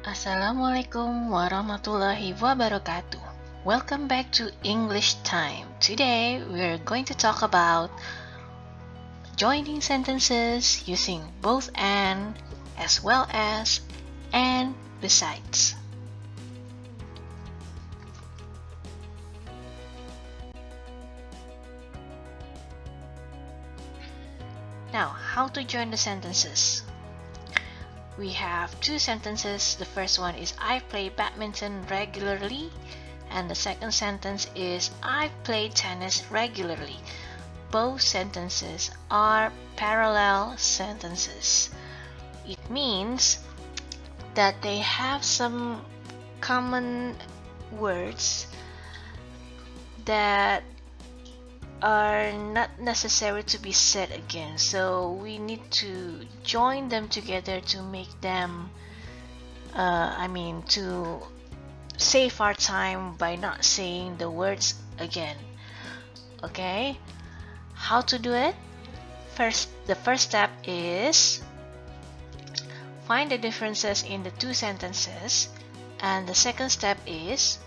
Assalamualaikum warahmatullahi wabarakatuh. Welcome back to English Time. Today we're going to talk about joining sentences using both and as well as and besides. Now, how to join the sentences? We have two sentences. The first one is I play badminton regularly, and the second sentence is I play tennis regularly. Both sentences are parallel sentences. It means that they have some common words that are not necessary to be said again, so we need to join them together to make them to save our time by not saying the words again. Okay, how to do it? The first step is find the differences in the two sentences, and the second step is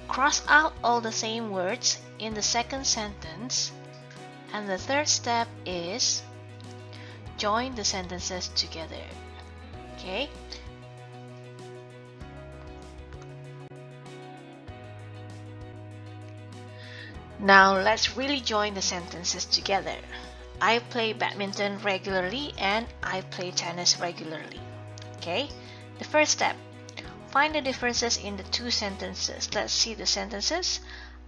cross out all the same words in the second sentence, and the third step is join the sentences together. Okay? Now let's really join the sentences together. I play badminton regularly and I play tennis regularly. Okay? The first step, find the differences in the two sentences. Let's see the sentences.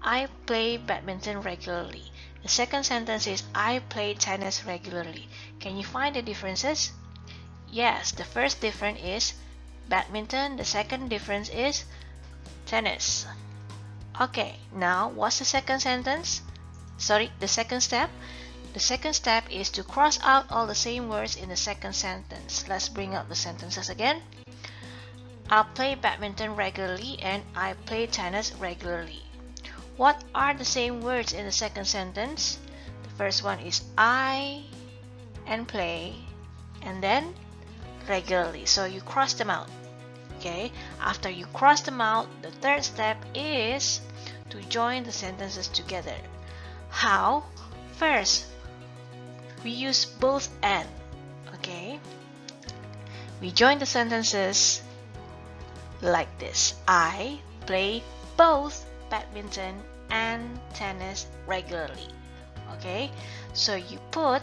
I play badminton regularly. The second sentence is I play tennis regularly. Can you find the differences? Yes, the first difference is badminton. The second difference is tennis. Okay, now what's the second sentence? Sorry, the second step? The second step is to cross out all the same words in the second sentence. Let's bring up the sentences again. I play badminton regularly and I play tennis regularly. What are the same words in the second sentence? The first one is I and play, and then regularly. So you cross them out. Okay, after you cross them out, the third step is to join the sentences together. How? First, we use both and. Okay, we join the sentences like this. I play both badminton and tennis regularly. Okay, so you put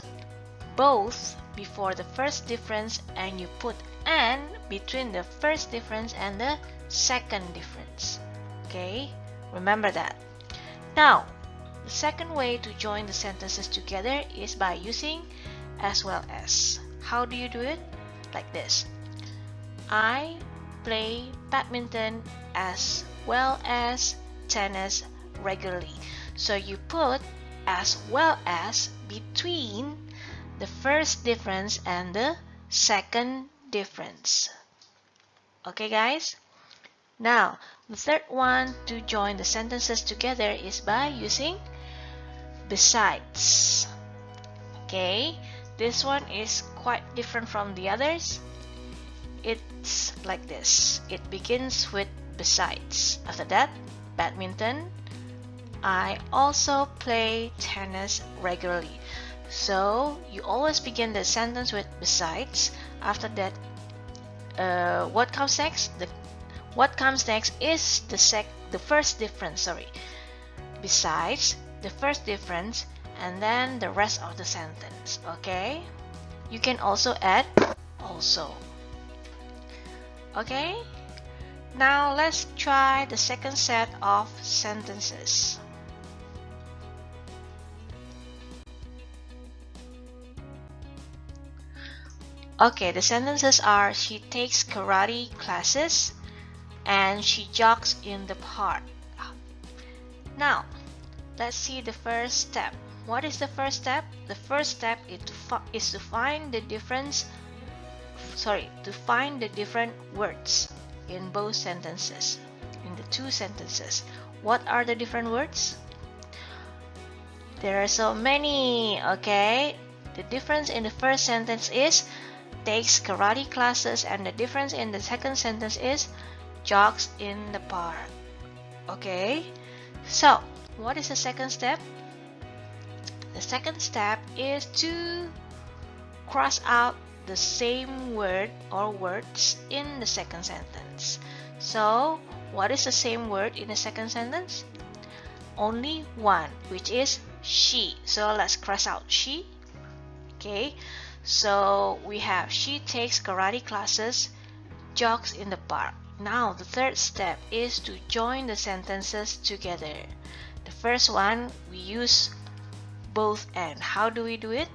both before the first difference and you put and between the first difference and the second difference. Okay, remember that. Now, the second way to join the sentences together is by using as well as. How do you do it? Like this. I play badminton as well as tennis regularly. So you put as well as between the first difference and the second difference. Okay, guys? Now, the third one to join the sentences together is by using besides. Okay, this one is quite different from the others. It's like this. It begins with besides. After that, badminton. I also play tennis regularly. So you always begin the sentence with besides. After that, what comes next? What comes next is the first difference. Sorry, besides the first difference, and then the rest of the sentence. Okay, you can also add also. Okay, now let's try the second set of sentences. Okay, the sentences are she takes karate classes and she jogs in the park. Now, let's see the first step. What is the first step? The first step is to find the difference. To find the different words in both sentences, in the two sentences. What are the different words? There are so many. Okay, the difference in the first sentence is takes karate classes, and the difference in the second sentence is jogs in the park. Okay, so what is the second step? The second step is to cross out the same word or words in the second sentence. So what is the same word in the second sentence? Only one, which is she. So let's cross out she. Okay, so we have she takes karate classes, jogs in the park. Now the third step is to join the sentences together. The first one, we use both and. How do we do it?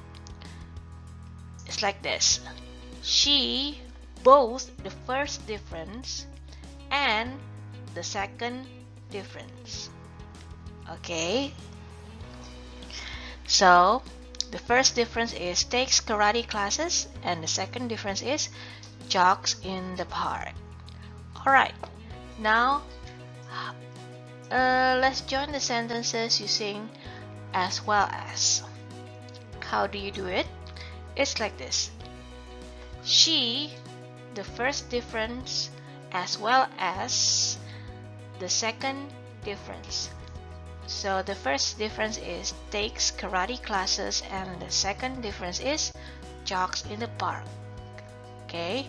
It's like this. She, both the first difference and the second difference. Okay, so the first difference is takes karate classes, and the second difference is jogs in the park. Alright, now let's join the sentences using as well as. How do you do it? It's like this. She, the first difference, as well as the second difference. So the first difference is takes karate classes, and the second difference is jogs in the park. Okay,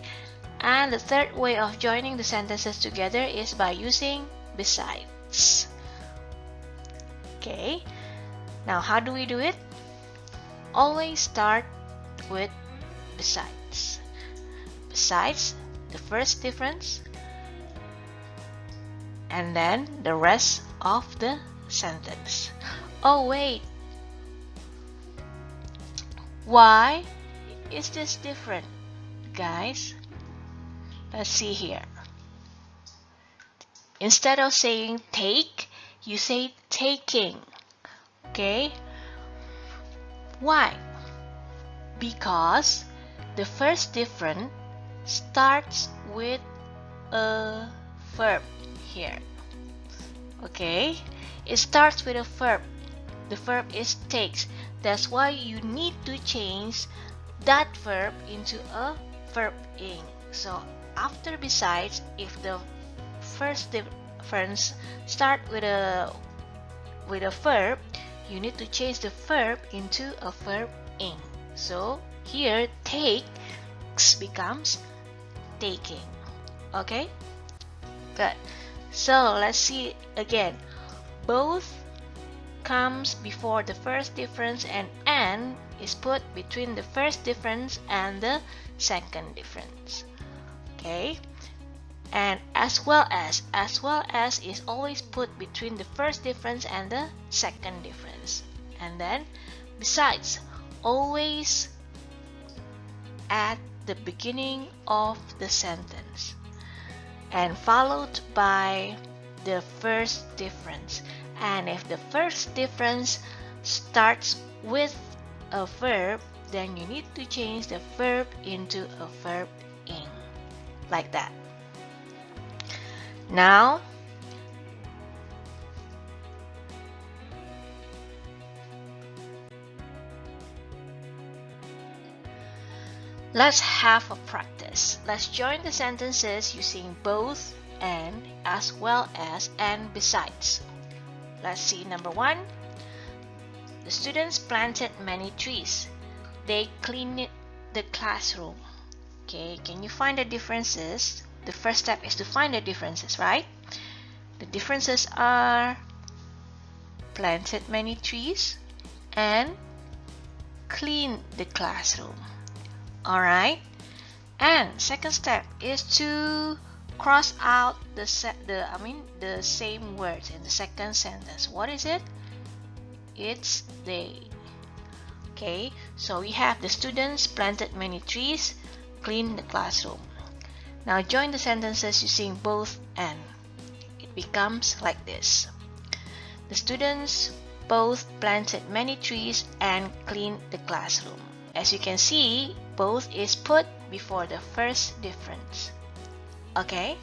and the third way of joining the sentences together is by using besides. Okay, now how do we do it? Always start with besides. Besides the first difference, and then the rest of the sentence. Oh wait, why is this different, guys? Let's see here. Instead of saying take, you say taking. Okay, why? Because the first difference starts with a verb here. Okay, it starts with a verb. The verb is takes. That's why you need to change that verb into a verb ing. So after besides, if the first difference start with a verb, you need to change the verb into a verb ing. So here takes becomes taking. Okay, good. So let's see again. Both comes before the first difference, and is put between the first difference and the second difference. Okay, and as well as is always put between the first difference and the second difference. And then besides, always at the beginning of the sentence and followed by the first difference. And if the first difference starts with a verb, then you need to change the verb into a verb ing, like that. Now let's have a practice. Let's join the sentences using both and, as well as, and besides. Let's see number one. The students planted many trees. They cleaned the classroom. Okay, can you find the differences? The first step is to find the differences, right? The differences are planted many trees and cleaned the classroom. Alright, and second step is to cross out the same words in the second sentence. What is it? It's they. Okay, so we have the students planted many trees, cleaned the classroom. Now join the sentences using both and. It becomes like this. The students both planted many trees and cleaned the classroom. As you can see, both is put before the first difference. Okay?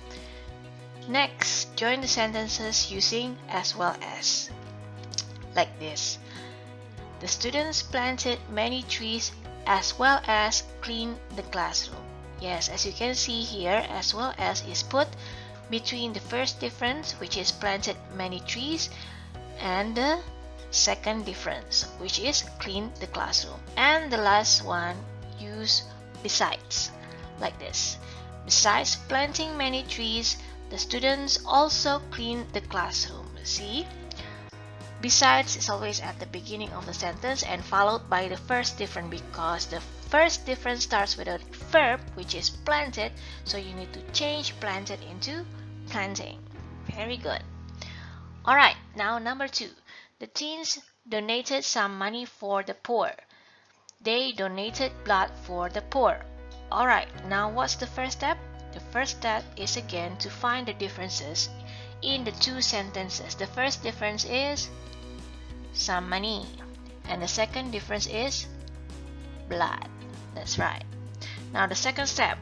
Next, join the sentences using as well as. Like this. The students planted many trees as well as clean the classroom. Yes, as you can see here, as well as is put between the first difference, which is planted many trees, and the second difference, which is clean the classroom. And the last one, use besides, like this. Besides planting many trees, the students also clean the classroom. See? Besides is always at the beginning of the sentence and followed by the first difference, because the first difference starts with a verb, which is planted, so you need to change planted into planting. Very good. Alright, now number 2. The teens donated some money for the poor. They donated blood for the poor. Alright, now what's the first step? The first step is again to find the differences in the two sentences. The first difference is some money, and the second difference is blood. That's right. Now the second step,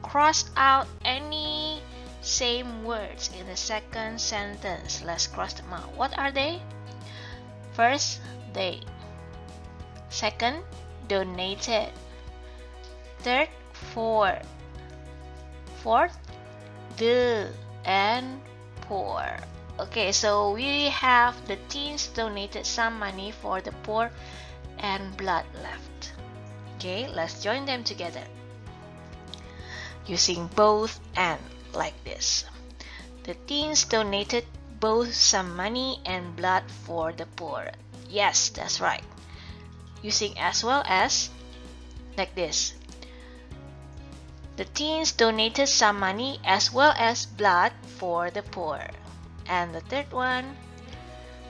cross out any same words in the second sentence. Let's cross them out. What are they? First, they. Second, donated. Third, for. Fourth, the, and poor. Okay, so we have the teens donated some money for the poor and blood left. Okay, let's join them together using both and, like this. The teens donated both some money and blood for the poor. Yes, that's right. Using as well as, like this. The teens donated some money as well as blood for the poor. And the third one,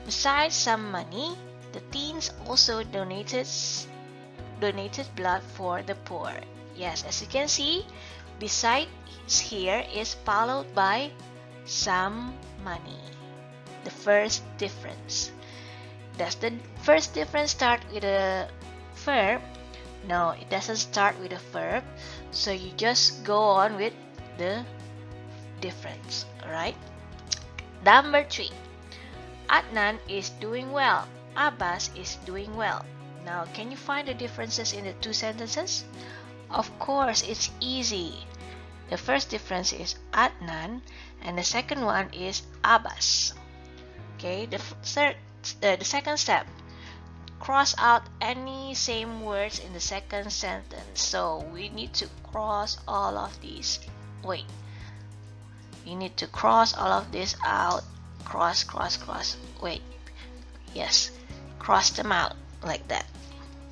besides some money, the teens also donated blood for the poor. Yes, as you can see, besides here is followed by some money. The first difference. Does the first difference start with a verb? No, it doesn't start with a verb. So you just go on with the difference. Alright? Number 3. Adnan is doing well. Abbas is doing well. Now, can you find the differences in the two sentences? Of course, it's easy. The first difference is Adnan, and the second one is Abbas. Okay, the second step, cross out any same words in the second sentence. So we need to cross all of these. Wait. You need to cross all of this out. Cross. Wait. Yes. Cross them out like that.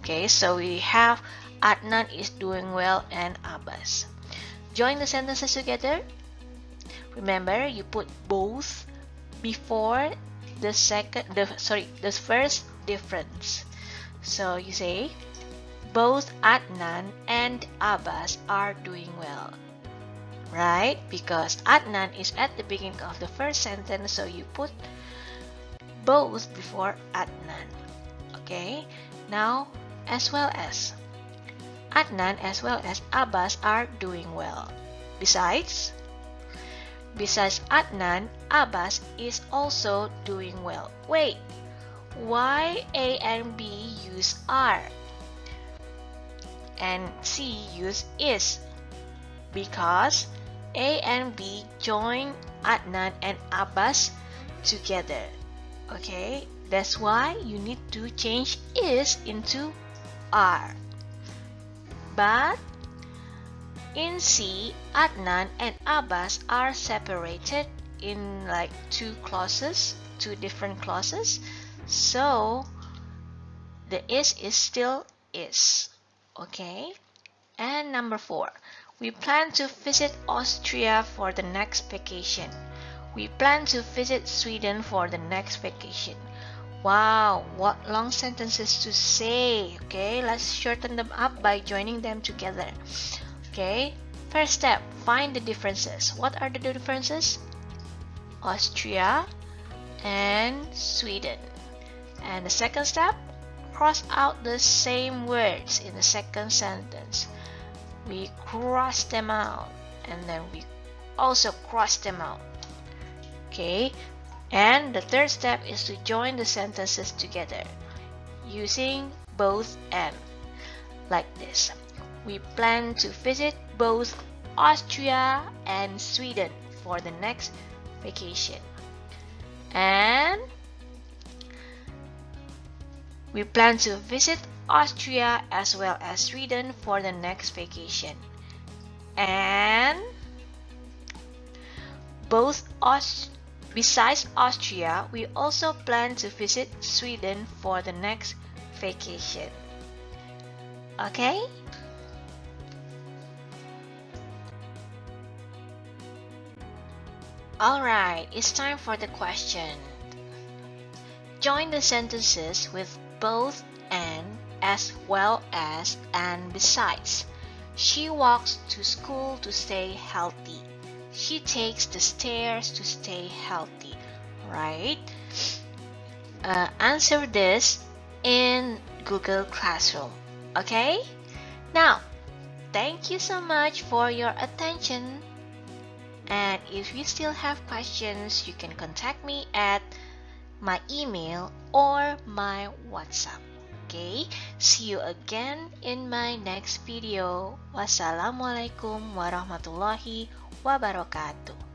Okay, so we have Adnan is doing well and Abbas. Join the sentences together. Remember, you put both before the first difference. So you say, both Adnan and Abbas are doing well. Right? Because Adnan is at the beginning of the first sentence, so you put both before Adnan. Okay? Now, as well as. Adnan as well as Abbas are doing well. Besides Adnan, Abbas is also doing well. Wait, why A and B use are and C use is? Because A and B join Adnan and Abbas together. Okay, that's why you need to change is into are. But in C, Adnan and Abbas are separated in like two different clauses. So the is still is. Okay? And number 4, we plan to visit Austria for the next vacation. We plan to visit Sweden for the next vacation. Wow, what long sentences to say. Okay, let's shorten them up by joining them together. Okay, first step, find the differences. What are the differences? Austria and Sweden. And the second step, cross out the same words in the second sentence. We cross them out and then we also cross them out. Okay, and the third step is to join the sentences together using both and. like this. We plan to visit both Austria and Sweden for the next vacation. And we plan to visit Austria as well as Sweden for the next vacation. And besides Austria, we also plan to visit Sweden for the next vacation. Okay? Alright, it's time for the question. Join the sentences with both and as well as and besides. She walks to school to stay healthy. She takes the stairs to stay healthy. Right? Answer this in Google Classroom. Okay? Now, thank you so much for your attention. And if you still have questions, you can contact me at my email or my WhatsApp. Okay? See you again in my next video. Wassalamualaikum warahmatullahi wabarakatuh.